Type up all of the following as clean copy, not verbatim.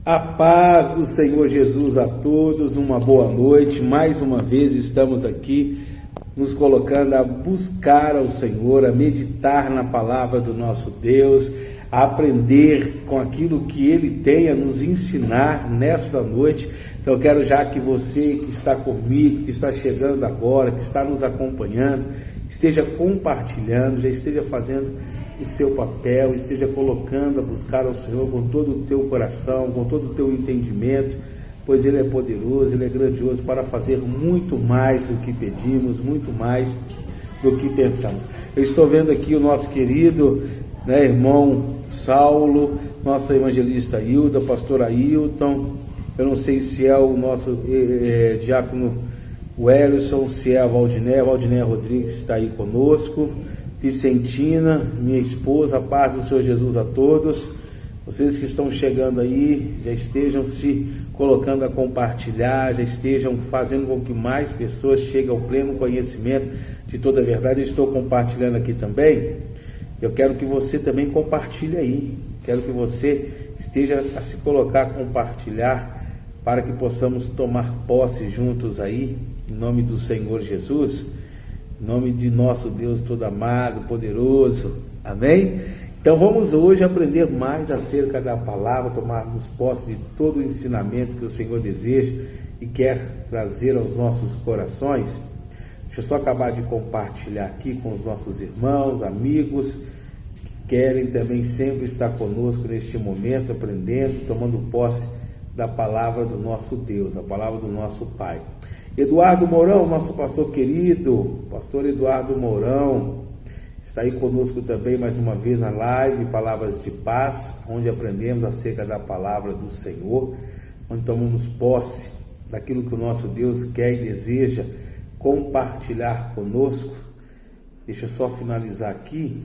A paz do Senhor Jesus a todos, uma boa noite. Mais uma vez estamos aqui nos colocando a buscar ao Senhor, a meditar na palavra do nosso Deus, a aprender com aquilo que Ele tem a nos ensinar nesta noite. Então eu quero já que você que está comigo, que está chegando agora, que está nos acompanhando, esteja compartilhando, já esteja fazendo o seu papel, esteja colocando a buscar ao Senhor com todo o teu coração, com todo o teu entendimento, pois Ele é poderoso, Ele é grandioso para fazer muito mais do que pedimos, muito mais do que pensamos. Eu estou vendo aqui o nosso querido, irmão Saulo, nossa evangelista Hilda, pastora Hilton, eu não sei se é o nosso diácono Wellison, se é a Valdinéia Rodrigues está aí conosco, Vicentina, minha esposa, a paz do Senhor Jesus a todos. Vocês que estão chegando aí, já estejam se colocando a compartilhar, já estejam fazendo com que mais pessoas cheguem ao pleno conhecimento de toda a verdade. Eu estou compartilhando aqui também. Eu quero que você também compartilhe aí. Quero que você esteja a se colocar a compartilhar para que possamos tomar posse juntos aí, em nome do Senhor Jesus. Em nome de nosso Deus todo amado, poderoso, amém? Então vamos hoje aprender mais acerca da palavra, tomarmos posse de todo o ensinamento que o Senhor deseja e quer trazer aos nossos corações. Deixa eu só acabar de compartilhar aqui com os nossos irmãos, amigos, que querem também sempre estar conosco neste momento, aprendendo, tomando posse da palavra do nosso Deus, da palavra do nosso Pai. Eduardo Mourão, nosso pastor querido, pastor Eduardo Mourão, está aí conosco também mais uma vez na live Palavras de Paz, onde aprendemos acerca da palavra do Senhor, onde tomamos posse daquilo que o nosso Deus quer e deseja compartilhar conosco. Deixa eu só finalizar aqui,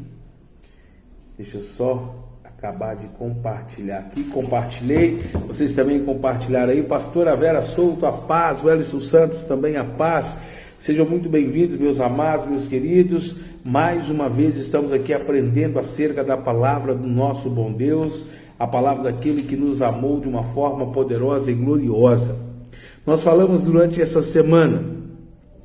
deixa eu só acabar de compartilhar aqui, compartilhei, vocês também compartilharam aí, pastora Vera Souto, a paz, o Elison Santos também a paz, sejam muito bem-vindos meus amados, meus queridos, mais uma vez estamos aqui aprendendo acerca da palavra do nosso bom Deus, a palavra daquele que nos amou de uma forma poderosa e gloriosa. Nós falamos durante essa semana,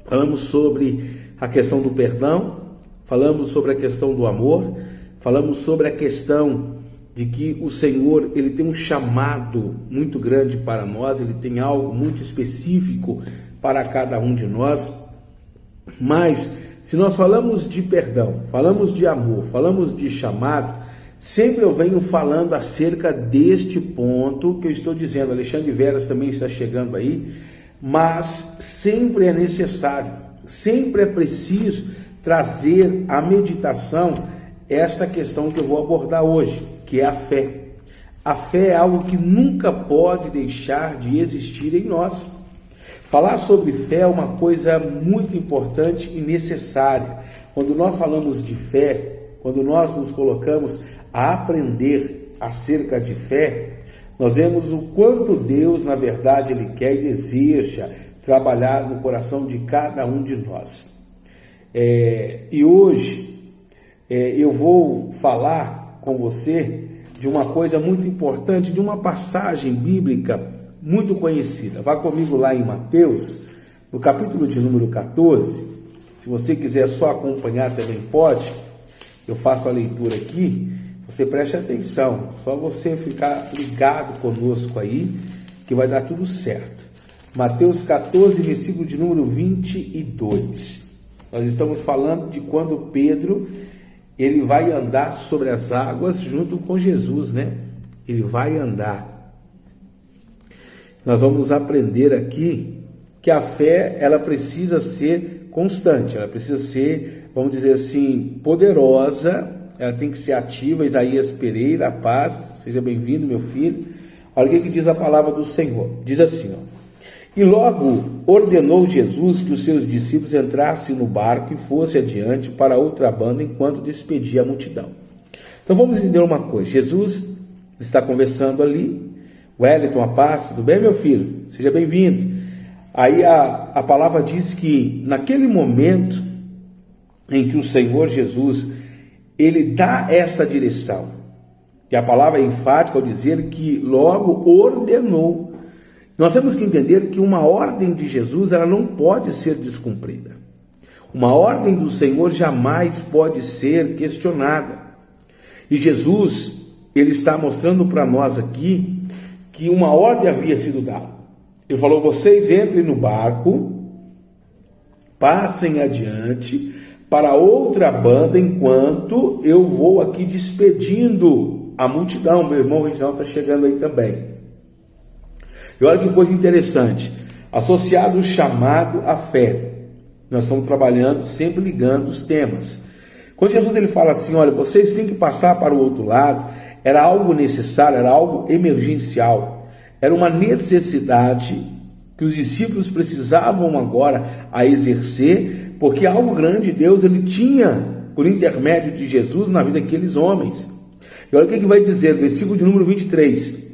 falamos sobre a questão do perdão, falamos sobre a questão do amor, falamos sobre a questão de que o Senhor, Ele tem um chamado muito grande para nós, Ele tem algo muito específico para cada um de nós, mas se nós falamos de perdão, falamos de amor, falamos de chamado, sempre eu venho falando acerca deste ponto que eu estou dizendo. Alexandre Veras também está chegando aí, mas sempre é necessário, sempre é preciso trazer à meditação esta questão que eu vou abordar hoje, que é a fé. A fé é algo que nunca pode deixar de existir em nós. Falar sobre fé é uma coisa muito importante e necessária. Quando nós falamos de fé, quando nós nos colocamos a aprender acerca de fé, nós vemos o quanto Deus, na verdade, Ele quer e deseja trabalhar no coração de cada um de nós. E hoje eu vou falar com você de uma coisa muito importante, de uma passagem bíblica muito conhecida. Vá comigo lá em Mateus, no capítulo de número 14. Se você quiser só acompanhar também pode. Eu faço a leitura aqui, você preste atenção, só você ficar ligado conosco aí, que vai dar tudo certo. Mateus 14, versículo de número 22. Nós estamos falando de quando Pedro, ele vai andar sobre as águas junto com Jesus, Ele vai andar. Nós vamos aprender aqui que a fé, ela precisa ser constante, ela precisa ser, vamos dizer assim, poderosa, ela tem que ser ativa. Isaías Pereira, a paz, seja bem-vindo, meu filho. Olha o que diz a palavra do Senhor, diz assim, E logo ordenou Jesus que os seus discípulos entrassem no barco e fossem adiante para outra banda enquanto despedia a multidão. Então vamos entender uma coisa. Jesus está conversando ali. Wellington, a paz, tudo bem, meu filho? Seja bem-vindo. Aí a palavra diz que naquele momento em que o Senhor Jesus, Ele dá esta direção. que a palavra é enfática ao dizer que logo ordenou. Nós temos que entender que uma ordem de Jesus, ela não pode ser descumprida. Uma ordem do Senhor jamais pode ser questionada. E Jesus, ele está mostrando para nós aqui que uma ordem havia sido dada. Ele falou: vocês entrem no barco, passem adiante para outra banda, enquanto eu vou aqui despedindo a multidão. Meu irmão Reginaldo está chegando aí também. E olha que coisa interessante, associado o chamado à fé. Nós estamos trabalhando, sempre ligando os temas. Quando Jesus ele fala assim: olha, vocês têm que passar para o outro lado, era algo necessário, era algo emergencial, era uma necessidade que os discípulos precisavam agora a exercer, porque algo grande Deus ele tinha por intermédio de Jesus na vida daqueles homens. E olha o que vai dizer, versículo de número 23.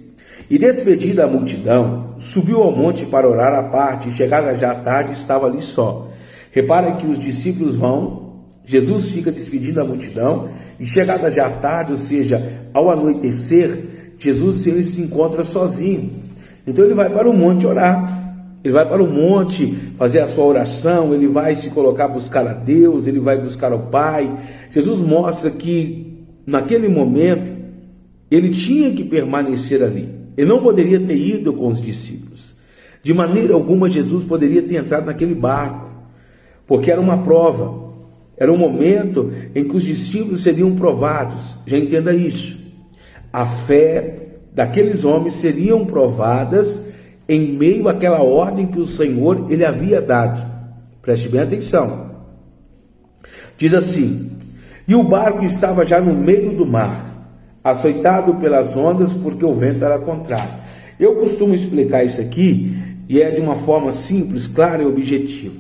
E despedida a multidão, subiu ao monte para orar à parte, e chegada já à tarde, estava ali só. Repara que os discípulos vão, Jesus fica despedindo a multidão, e chegada já à tarde, ou seja, ao anoitecer, Jesus ele se encontra sozinho. Então ele vai para o monte orar. Ele vai para o monte fazer a sua oração, ele vai se colocar a buscar a Deus, ele vai buscar ao Pai. Jesus mostra que naquele momento ele tinha que permanecer ali. Ele não poderia ter ido com os discípulos. De maneira alguma Jesus poderia ter entrado naquele barco, porque era uma prova. Era um momento em que os discípulos seriam provados. Já entenda isso. A fé daqueles homens seriam provadas em meio àquela ordem que o Senhor ele havia dado. Preste bem atenção. Diz assim: e o barco estava já no meio do mar, açoitado pelas ondas, porque o vento era contrário. Eu costumo explicar isso aqui, e é de uma forma simples, clara e objetiva.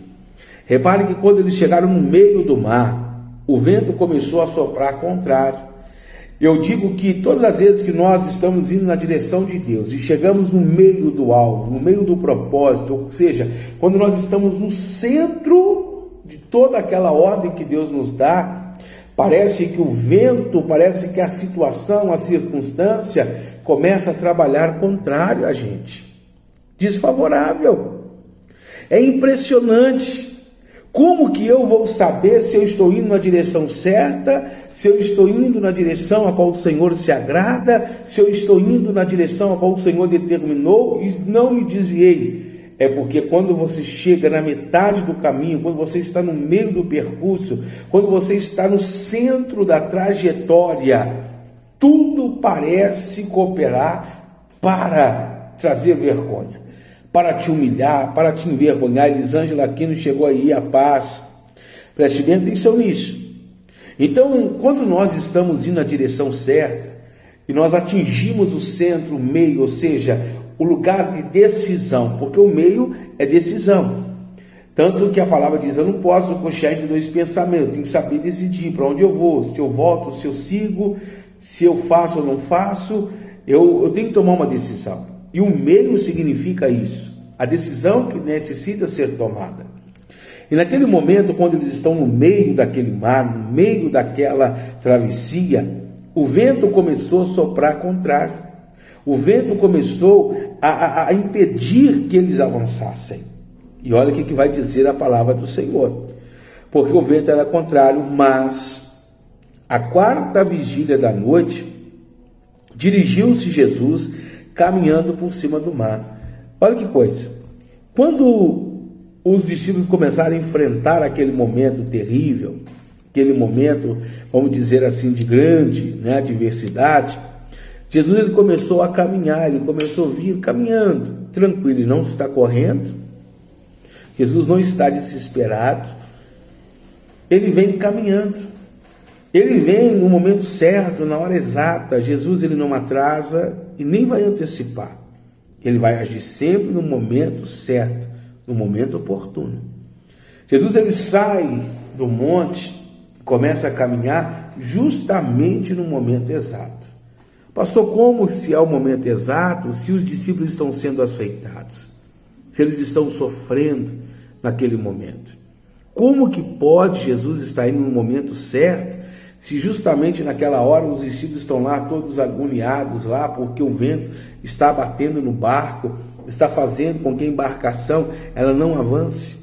Repare que quando eles chegaram no meio do mar, o vento começou a soprar contrário. Eu digo que todas as vezes que nós estamos indo na direção de Deus e chegamos no meio do alvo, no meio do propósito, ou seja, quando nós estamos no centro de toda aquela ordem que Deus nos dá, parece que o vento, parece que a situação, a circunstância começa a trabalhar contrário a gente, desfavorável. É impressionante. Como que eu vou saber se eu estou indo na direção certa, se eu estou indo na direção a qual o Senhor se agrada, se eu estou indo na direção a qual o Senhor determinou e não me desviei? É porque quando você chega na metade do caminho, quando você está no meio do percurso, quando você está no centro da trajetória, tudo parece cooperar para trazer vergonha, para te humilhar, para te envergonhar. Elisângela Aquino chegou aí a paz. Preste bem atenção nisso. Então, quando nós estamos indo na direção certa, e nós atingimos o centro, o meio, ou seja, o lugar de decisão, porque o meio é decisão. Tanto que a palavra diz: eu não posso coxear entre dois pensamentos, eu tenho que saber decidir para onde eu vou, se eu volto, se eu sigo, se eu faço ou não faço, eu tenho que tomar uma decisão. E o meio significa isso, a decisão que necessita ser tomada. E naquele momento, quando eles estão no meio daquele mar, no meio daquela travessia, o vento começou a soprar contrário. O vento começou a impedir que eles avançassem. E olha o que vai dizer a palavra do Senhor. Porque o vento era contrário, mas à quarta vigília da noite, dirigiu-se Jesus caminhando por cima do mar. Olha que coisa. Quando os discípulos começaram a enfrentar aquele momento terrível, aquele momento, vamos dizer assim, de grande adversidade, Jesus ele começou a caminhar, ele começou a vir caminhando, tranquilo, ele não está correndo, Jesus não está desesperado, ele vem caminhando, ele vem no momento certo, na hora exata. Jesus ele não atrasa e nem vai antecipar, ele vai agir sempre no momento certo, no momento oportuno. Jesus ele sai do monte, começa a caminhar justamente no momento exato. Pastor, como se é o momento exato, se os discípulos estão sendo açoitados, se eles estão sofrendo naquele momento? Como que pode Jesus estar indo no momento certo, Se justamente naquela hora os discípulos estão lá todos agoniados lá, porque o vento está batendo no barco, está fazendo com que a embarcação ela não avance.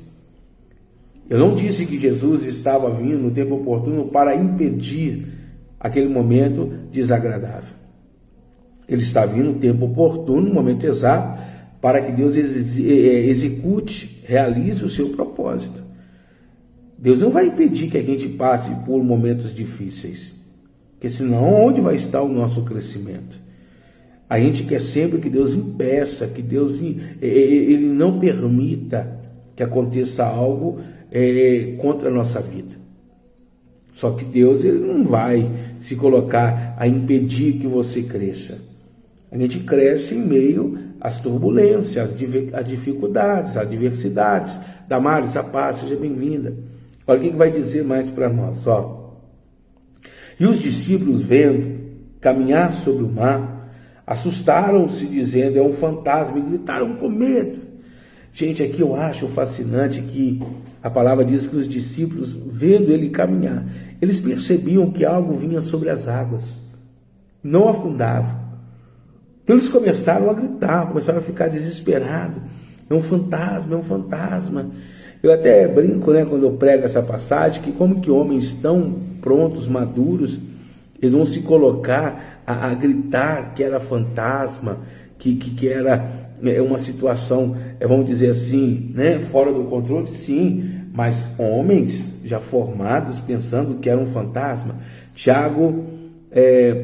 Eu não disse que Jesus estava vindo no tempo oportuno para impedir aquele momento desagradável. Ele está vindo no tempo oportuno, no momento exato, para que Deus execute, realize o seu propósito. Deus não vai impedir que a gente passe por momentos difíceis, porque senão onde vai estar o nosso crescimento? A gente quer sempre que Deus impeça, que Deus ele não permita que aconteça algo contra a nossa vida. Só que Deus ele não vai se colocar a impedir que você cresça. A gente cresce em meio às turbulências, às dificuldades, às adversidades. Damares, a paz, seja bem-vinda. Olha o que vai dizer mais para nós. Ó. E os discípulos, vendo caminhar sobre o mar, assustaram-se, dizendo, é um fantasma, e gritaram com medo. Gente, aqui eu acho fascinante que a palavra diz que os discípulos, vendo ele caminhar, eles percebiam que algo vinha sobre as águas, não afundavam. Então eles começaram a gritar, começaram a ficar desesperados. É um fantasma, é um fantasma. Eu até brinco, né, quando eu prego essa passagem, que como que homens tão prontos, maduros, eles vão se colocar a gritar que era fantasma, que era uma situação, vamos dizer assim, né, fora do controle, sim, mas homens já formados pensando que era um fantasma. Tiago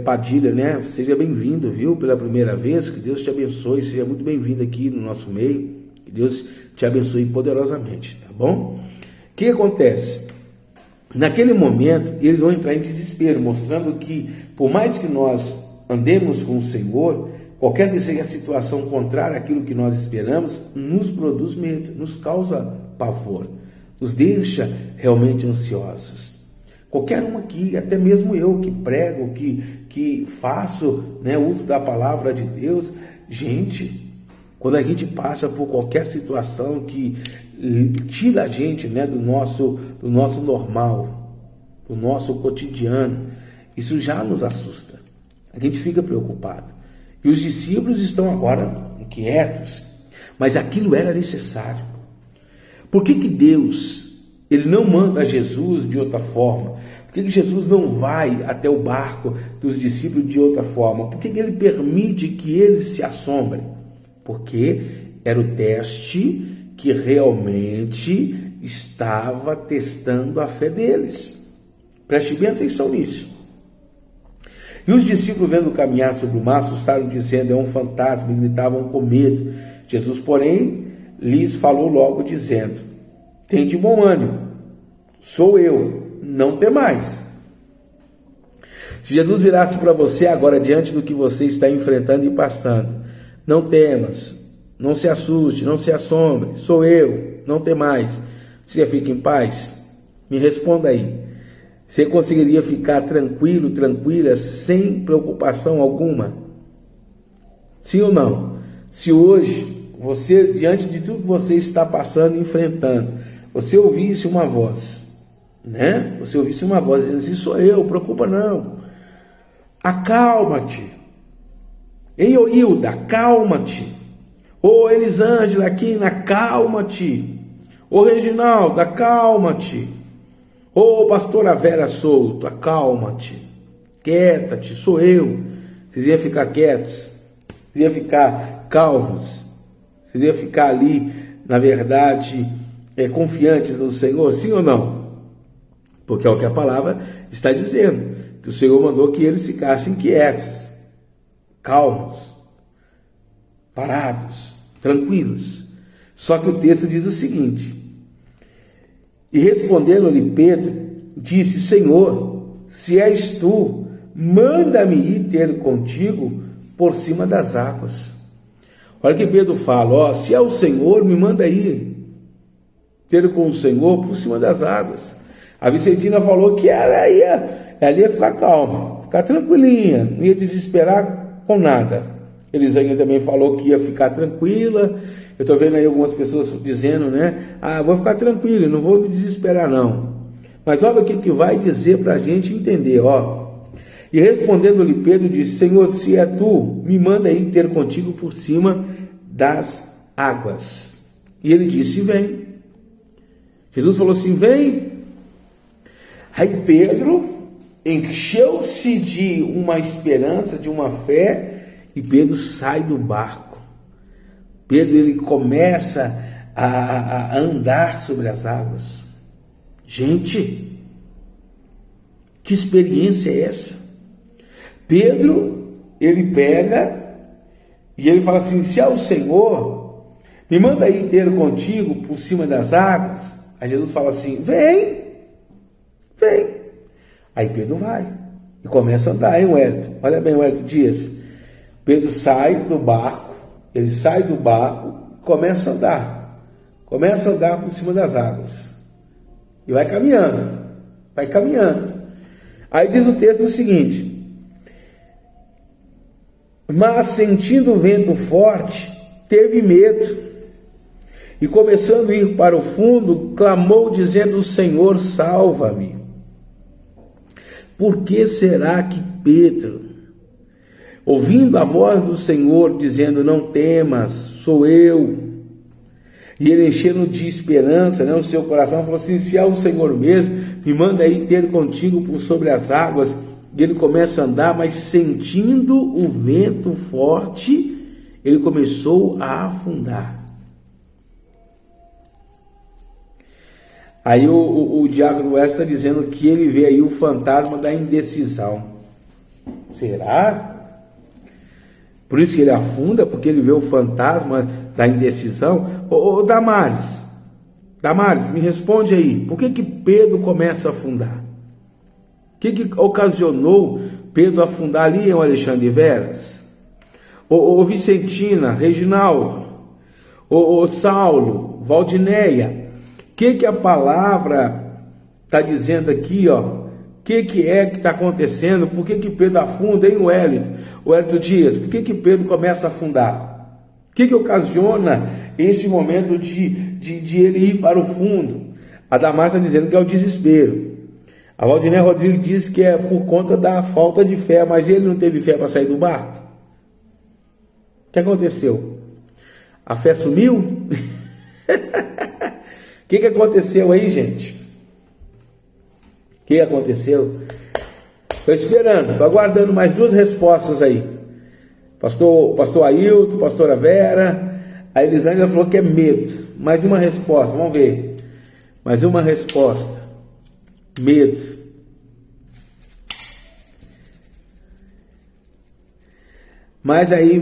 Padilha, né, seja bem-vindo, viu, pela primeira vez, que Deus te abençoe, seja muito bem-vindo aqui no nosso meio, que Deus te abençoe poderosamente, tá bom? O que acontece? Naquele momento, eles vão entrar em desespero, mostrando que, por mais que nós andemos com o Senhor, qualquer que seja a situação contrária àquilo que nós esperamos, nos produz medo, nos causa pavor, nos deixa realmente ansiosos. Qualquer um aqui, até mesmo eu que prego, que faço, né, uso da palavra de Deus, gente, quando a gente passa por qualquer situação que tira a gente, né, do nosso normal, do nosso cotidiano, isso já nos assusta. A gente fica preocupado. E os discípulos estão agora inquietos, mas aquilo era necessário. Por que Deus ele não manda Jesus de outra forma? Por que Jesus não vai até o barco dos discípulos de outra forma? Por que ele permite que eles se assombrem? Porque era o teste que realmente estava testando a fé deles. Preste bem atenção nisso. E os discípulos, vendo caminhar sobre o mar, assustaram, dizendo, é um fantasma, e gritavam com medo. Jesus, porém, lhes falou logo, dizendo, tende bom ânimo, sou eu, não temais. Se Jesus virasse para você agora, diante do que você está enfrentando e passando, não temas, não se assuste, não se assombre, sou eu, não temais. Você fica em paz? Me responda aí. Você conseguiria ficar tranquilo, tranquila, sem preocupação alguma? Sim ou não? Se hoje, você, diante de tudo que você está passando e enfrentando, você ouvisse uma voz, né? Você ouvisse uma voz dizendo assim, sou eu, preocupa não. Acalma-te. Ei, ô Hilda, acalma-te. Ô Elisângela, aqui, acalma-te. Ô Reginaldo, acalma-te. Ô pastora Vera Souto, acalma-te. Quieta-te, sou eu. Vocês iam ficar quietos. Vocês iam ficar calmos. Vocês iam ficar ali, na verdade, confiantes no Senhor, sim ou não? Porque é o que a palavra está dizendo. Que o Senhor mandou que eles ficassem quietos, calmos, parados, tranquilos. Só que o texto diz o seguinte, e respondendo-lhe Pedro, disse, Senhor, se és tu, manda-me ir ter contigo por cima das águas. Olha que Pedro fala, se é o Senhor, me manda ir ter com o Senhor por cima das águas. A Vicentina falou que ela ia ficar calma, ficar tranquilinha, não ia desesperar com nada. Elisângela também falou que ia ficar tranquila. Eu estou vendo aí algumas pessoas dizendo, né? Vou ficar tranquilo, não vou me desesperar não. Mas olha o que vai dizer para a gente entender, ó. E respondendo-lhe Pedro, disse: Senhor, se é tu, me manda aí ter contigo por cima das águas. E ele disse: vem. Jesus falou assim: vem. Aí Pedro encheu-se de uma esperança, de uma fé, e Pedro sai do barco. Pedro, ele começa a andar sobre as águas. Gente, que experiência é essa? Pedro, ele pega e ele fala assim: se é o Senhor, me manda aí ter contigo por cima das águas. Aí Jesus fala assim: vem. Aí Pedro vai e começa a andar, hein, Wellington? Olha bem, Wellington Dias. Pedro sai do barco, ele sai do barco e começa a andar. Começa a andar por cima das águas. E vai caminhando. Aí diz o texto o seguinte: mas sentindo o vento forte, teve medo. E começando a ir para o fundo, clamou dizendo: Senhor, salva-me. Por que será que Pedro, ouvindo a voz do Senhor, dizendo: não temas, sou eu, e ele enchendo de esperança, o seu coração, falou assim: se é o Senhor mesmo, me manda aí ter contigo por sobre as águas. E ele começa a andar, mas sentindo o vento forte, ele começou a afundar. Aí o diácono West está dizendo que ele vê aí o fantasma da indecisão. Será? Por isso que ele afunda, porque ele vê o fantasma da indecisão. Ô Damares, me responde aí, por que Pedro começa a afundar? O que ocasionou Pedro afundar ali em Alexandre Veras? Ô Vicentina, Reginaldo, ô Saulo, Valdineia, o que a palavra está dizendo aqui, ó? O que é que está acontecendo? Por que Pedro afunda, hein, Wellington Dias? Por que Pedro começa a afundar? O que ocasiona esse momento de ele ir para o fundo? A Damares está dizendo que é o desespero. A Valdiné Rodrigues diz que é por conta da falta de fé, mas ele não teve fé para sair do barco. O que aconteceu? A fé sumiu? O que aconteceu aí, gente? O que aconteceu? Estou esperando, estou aguardando mais duas respostas aí. Pastor Ailton, pastora Vera, a Elisângela falou que é medo. Mais uma resposta, vamos ver. Mais uma resposta. Medo. Mas aí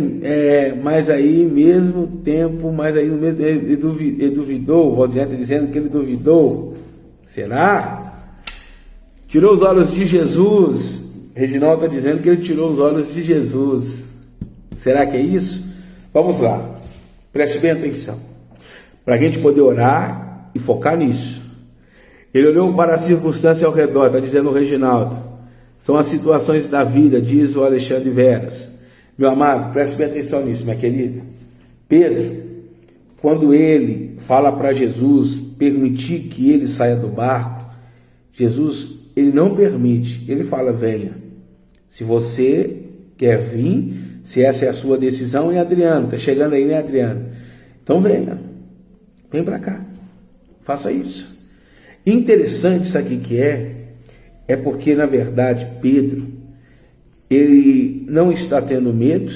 mesmo tempo, ele duvidou, o Valdir está dizendo que ele duvidou. Será? Tirou os olhos de Jesus. Reginaldo está dizendo que ele tirou os olhos de Jesus. Será que é isso? Vamos lá. Preste bem atenção. Para a gente poder orar e focar nisso. Ele olhou para a circunstância ao redor, está dizendo o Reginaldo. São as situações da vida, diz o Alexandre Veras. Meu amado, preste bem atenção nisso, minha querida. Pedro, quando ele fala para Jesus permitir que ele saia do barco, Jesus, ele não permite, ele fala: venha. Se você quer vir, se essa é a sua decisão, e Adriano, está chegando aí, né, Adriano? Então venha, vem para cá, faça isso. Interessante isso aqui que é porque na verdade Pedro, ele não está tendo medo,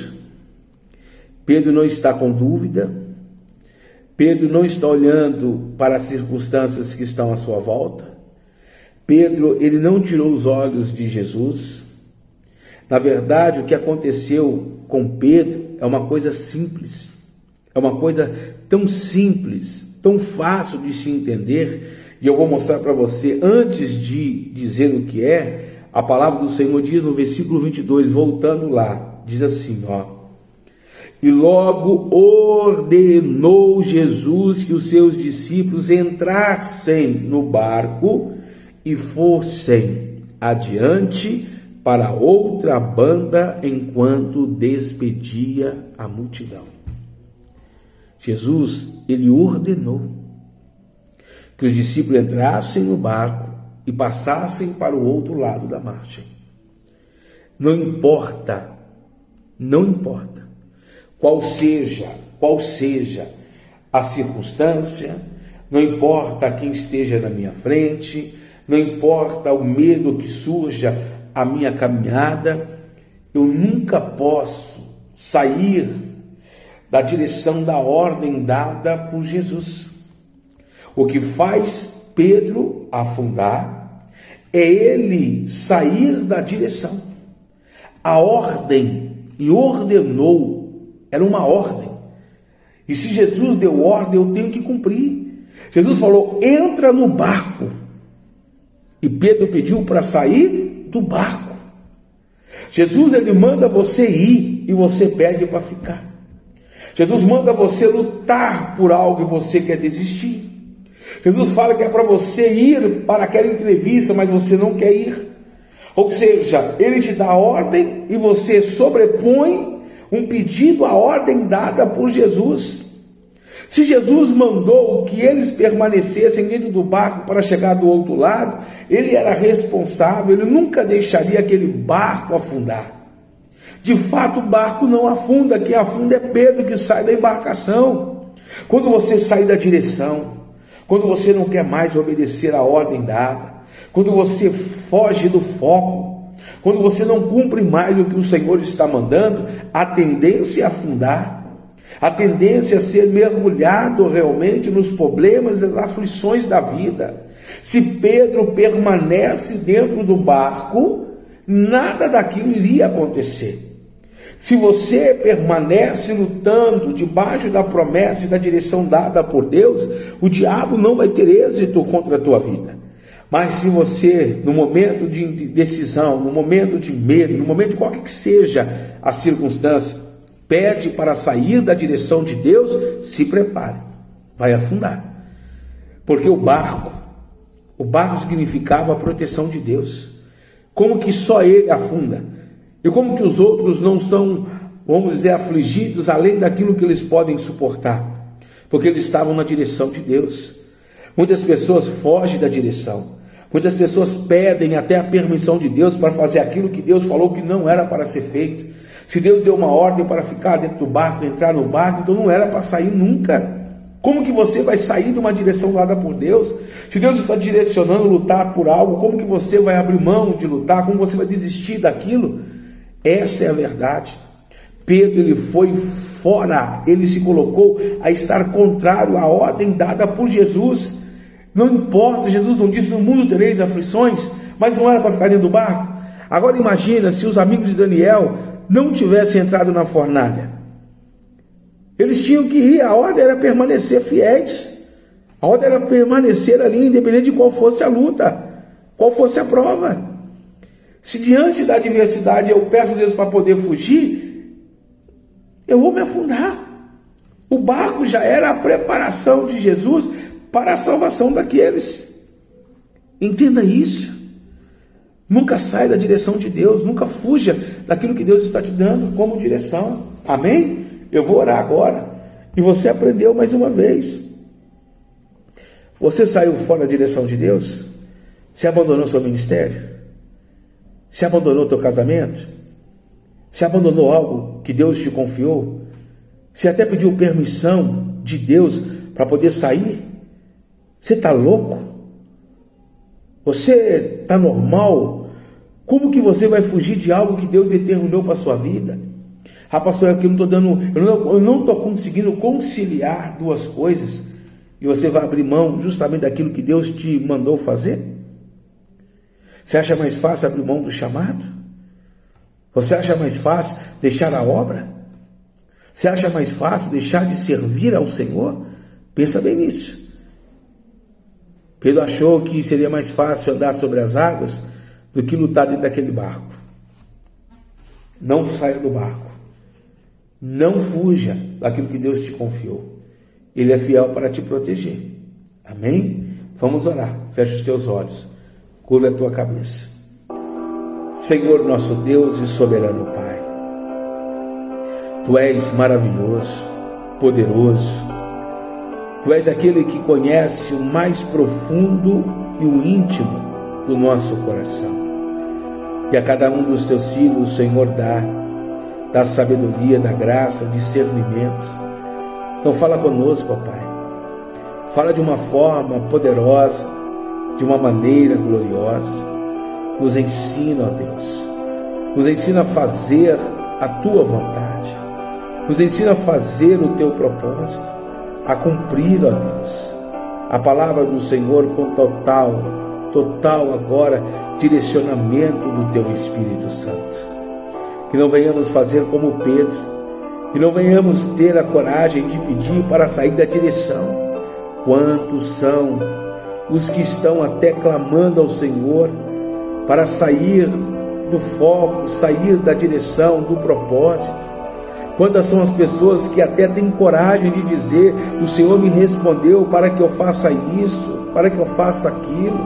Pedro não está com dúvida, Pedro não está olhando para as circunstâncias que estão à sua volta, Pedro, ele não tirou os olhos de Jesus. Na verdade, o que aconteceu com Pedro é uma coisa simples, é uma coisa tão simples, tão fácil de se entender, e eu vou mostrar para você, antes de dizer o que é. A palavra do Senhor diz no versículo 22, voltando lá, diz assim, ó: e logo ordenou Jesus que os seus discípulos entrassem no barco e fossem adiante para outra banda enquanto despedia a multidão. Jesus, ele ordenou que os discípulos entrassem no barco e passassem para o outro lado da margem. Não importa qual seja a circunstância, não importa quem esteja na minha frente, não importa o medo que surja à minha caminhada, eu nunca posso sair da direção da ordem dada por Jesus. O que faz Pedro afundar é ele sair da direção. A ordem, e ordenou, era uma ordem. E se Jesus deu ordem, eu tenho que cumprir. Jesus falou, entra no barco. E Pedro pediu para sair do barco. Jesus, ele manda você ir e você pede para ficar. Jesus manda você lutar por algo e você quer desistir. Jesus fala que é para você ir para aquela entrevista, mas você não quer ir. Ou seja, ele te dá a ordem e você sobrepõe um pedido à ordem dada por Jesus. Se Jesus mandou que eles permanecessem dentro do barco para chegar do outro lado, ele era responsável, ele nunca deixaria aquele barco afundar. De fato, o barco não afunda, quem afunda é Pedro, que sai da embarcação. Quando você sai da direção, quando você não quer mais obedecer à ordem dada, quando você foge do foco, quando você não cumpre mais o que o Senhor está mandando, a tendência é afundar. A tendência é ser mergulhado realmente nos problemas e nas aflições da vida. Se Pedro permanece dentro do barco, nada daquilo iria acontecer. Se você permanece lutando debaixo da promessa e da direção dada por Deus, o diabo não vai ter êxito contra a tua vida. Mas se você, no momento de decisão, no momento de medo, no momento de qualquer que seja a circunstância, pede para sair da direção de Deus, se prepare, vai afundar. Porque o barco significava a proteção de Deus. Como que só ele afunda? E como que os outros não são, vamos dizer, afligidos além daquilo que eles podem suportar? Porque eles estavam na direção de Deus. Muitas pessoas fogem da direção. Muitas pessoas pedem até a permissão de Deus para fazer aquilo que Deus falou que não era para ser feito. Se Deus deu uma ordem para ficar dentro do barco, entrar no barco, então não era para sair nunca. Como que você vai sair de uma direção dada por Deus? Se Deus está direcionando a lutar por algo, como que você vai abrir mão de lutar? Como você vai desistir daquilo? Essa é a verdade. Pedro, ele foi fora, ele se colocou a estar contrário à ordem dada por Jesus. Não importa, Jesus não disse, no mundo tereis aflições, mas não era para ficar dentro do barco. Agora imagina se os amigos de Daniel não tivessem entrado na fornalha. Eles tinham que ir, a ordem era permanecer fiéis. A ordem era permanecer ali, independente de qual fosse a luta, qual fosse a prova. Se diante da adversidade eu peço a Deus para poder fugir, eu vou me afundar. O barco já era a preparação de Jesus para a salvação daqueles. Entenda isso. Nunca saia da direção de Deus, nunca fuja daquilo que Deus está te dando como direção. Amém? Eu vou orar agora. E você aprendeu mais uma vez. Você saiu fora da direção de Deus? Você abandonou seu ministério? Você abandonou teu casamento? Você abandonou algo que Deus te confiou? Você até pediu permissão de Deus para poder sair? Você está louco? Você está normal? Como que você vai fugir de algo que Deus determinou para a sua vida? Ah, pastor, é que eu não estou conseguindo conciliar duas coisas. E você vai abrir mão justamente daquilo que Deus te mandou fazer? Você acha mais fácil abrir mão do chamado? Você acha mais fácil deixar a obra? Você acha mais fácil deixar de servir ao Senhor? Pensa bem nisso. Pedro achou que seria mais fácil andar sobre as águas do que lutar dentro daquele barco. Não saia do barco. Não fuja daquilo que Deus te confiou. Ele é fiel para te proteger. Amém? Vamos orar. Fecha os teus olhos. Curva a tua cabeça. Senhor nosso Deus e soberano Pai, Tu és maravilhoso, poderoso. Tu és aquele que conhece o mais profundo e o íntimo do nosso coração. E a cada um dos teus filhos o Senhor dá sabedoria, dá graça, discernimento. Então fala conosco, ó Pai. Fala de uma forma poderosa, de uma maneira gloriosa. Nos ensina, ó Deus. Nos ensina a fazer a tua vontade. Nos ensina a fazer o teu propósito, a cumprir, ó Deus, a palavra do Senhor com total agora direcionamento do teu Espírito Santo. Que não venhamos fazer como Pedro, que não venhamos ter a coragem de pedir para sair da direção. Quantos são os que estão até clamando ao Senhor para sair do foco, sair da direção, do propósito? Quantas são as pessoas que até têm coragem de dizer: o Senhor me respondeu para que eu faça isso, para que eu faça aquilo.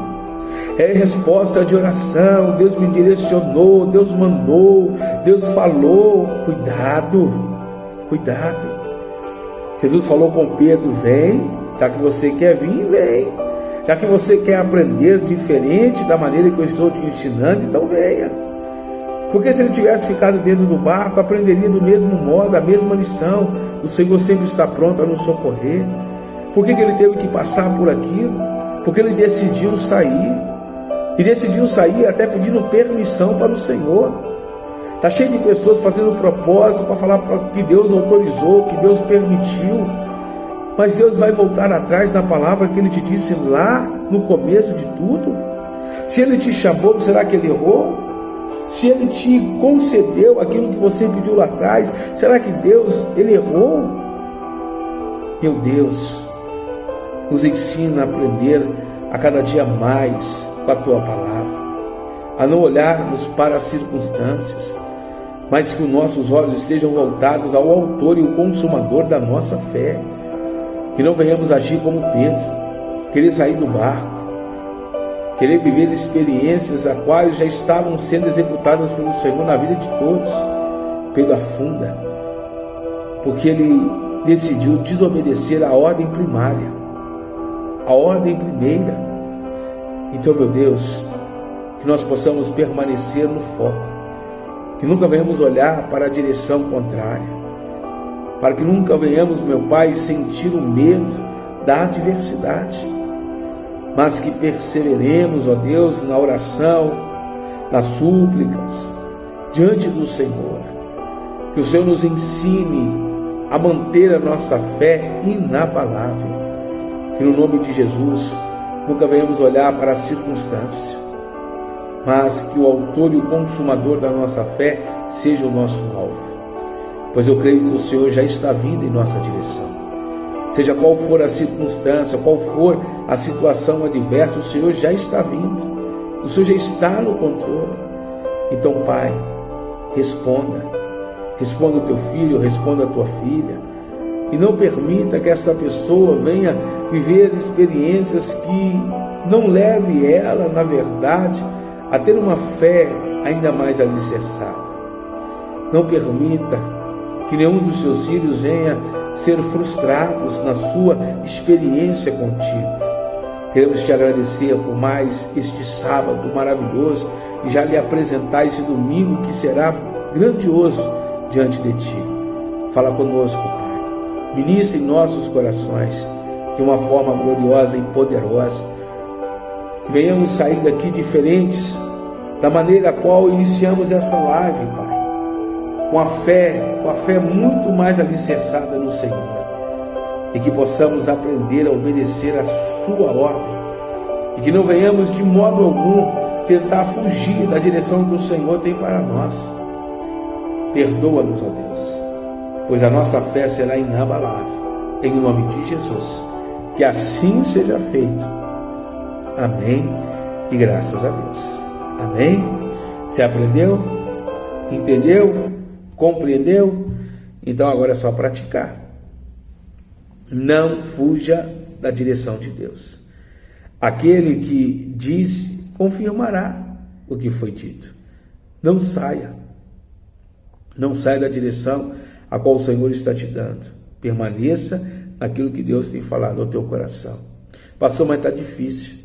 É resposta de oração, Deus me direcionou, Deus mandou, Deus falou. Cuidado. Jesus falou com Pedro: vem, já que você quer vir, vem. Já que você quer aprender diferente da maneira que eu estou te ensinando, então venha. Porque se ele tivesse ficado dentro do barco, aprenderia do mesmo modo, a mesma lição. O Senhor sempre está pronto a nos socorrer. Por que ele teve que passar por aquilo? Porque ele decidiu sair. E decidiu sair até pedindo permissão para o Senhor. Está cheio de pessoas fazendo propósito para falar que Deus autorizou, que Deus permitiu. Mas Deus vai voltar atrás na palavra que Ele te disse lá no começo de tudo? Se Ele te chamou, será que Ele errou? Se Ele te concedeu aquilo que você pediu lá atrás, será que Deus, Ele errou? Meu Deus, nos ensina a aprender a cada dia mais com a Tua palavra, a não olharmos para as circunstâncias, mas que os nossos olhos estejam voltados ao autor e o consumador da nossa fé. Que não venhamos agir como Pedro, querer sair do barco, querer viver experiências as quais já estavam sendo executadas pelo Senhor na vida de todos. Pedro afunda, porque ele decidiu desobedecer a ordem primária, a ordem primeira. Então, meu Deus, que nós possamos permanecer no foco, que nunca venhamos olhar para a direção contrária, para que nunca venhamos, meu Pai, sentir o medo da adversidade, mas que perseveremos, ó Deus, na oração, nas súplicas, diante do Senhor. Que o Senhor nos ensine a manter a nossa fé inabalável. Que no nome de Jesus nunca venhamos olhar para a circunstância, mas que o autor e o consumador da nossa fé seja o nosso alvo. Pois eu creio que o Senhor já está vindo em nossa direção. Seja qual for a circunstância, qual for a situação adversa, o Senhor já está vindo. O Senhor já está no controle. Então, Pai, responda. Responda o teu filho, responda a tua filha. E não permita que esta pessoa venha viver experiências que não leve ela, na verdade, a ter uma fé ainda mais alicerçada. Não permita que nenhum dos seus filhos venha ser frustrados na sua experiência contigo. Queremos te agradecer por mais este sábado maravilhoso e já lhe apresentar esse domingo que será grandioso diante de ti. Fala conosco, Pai. Ministra em nossos corações de uma forma gloriosa e poderosa. Que venhamos sair daqui diferentes da maneira a qual iniciamos essa live, Pai. Com a fé muito mais alicerçada no Senhor, e que possamos aprender a obedecer a sua ordem, e que não venhamos de modo algum tentar fugir da direção que o Senhor tem para nós. Perdoa-nos, ó Deus, pois a nossa fé será inabalável, em nome de Jesus. Que assim seja feito. Amém e graças a Deus. Amém? Você aprendeu? Entendeu? Compreendeu? Então agora é só praticar. Não fuja da direção de Deus. Aquele que disse, confirmará o que foi dito. Não saia. Não saia da direção a qual o Senhor está te dando. Permaneça naquilo que Deus tem falado ao teu coração. Pastor, mas está difícil.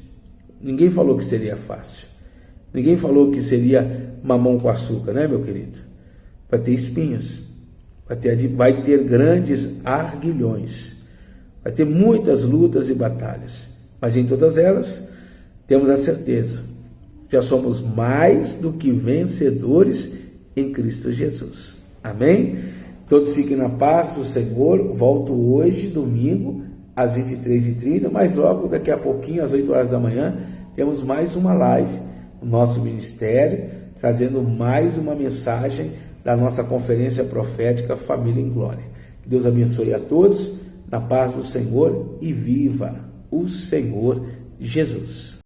Ninguém falou que seria fácil. Ninguém falou que seria mamão com açúcar, né, meu querido? Vai ter espinhos, vai ter grandes arguilhões, vai ter muitas lutas e batalhas, mas em todas elas temos a certeza, já somos mais do que vencedores em Cristo Jesus. Amém? Todos fiquem na paz do Senhor. Volto hoje, domingo, às 23h30, mas logo daqui a pouquinho, às 8 horas da manhã, temos mais uma live no nosso ministério, trazendo mais uma mensagem da nossa conferência profética Família em Glória. Que Deus abençoe a todos, na paz do Senhor, e viva o Senhor Jesus.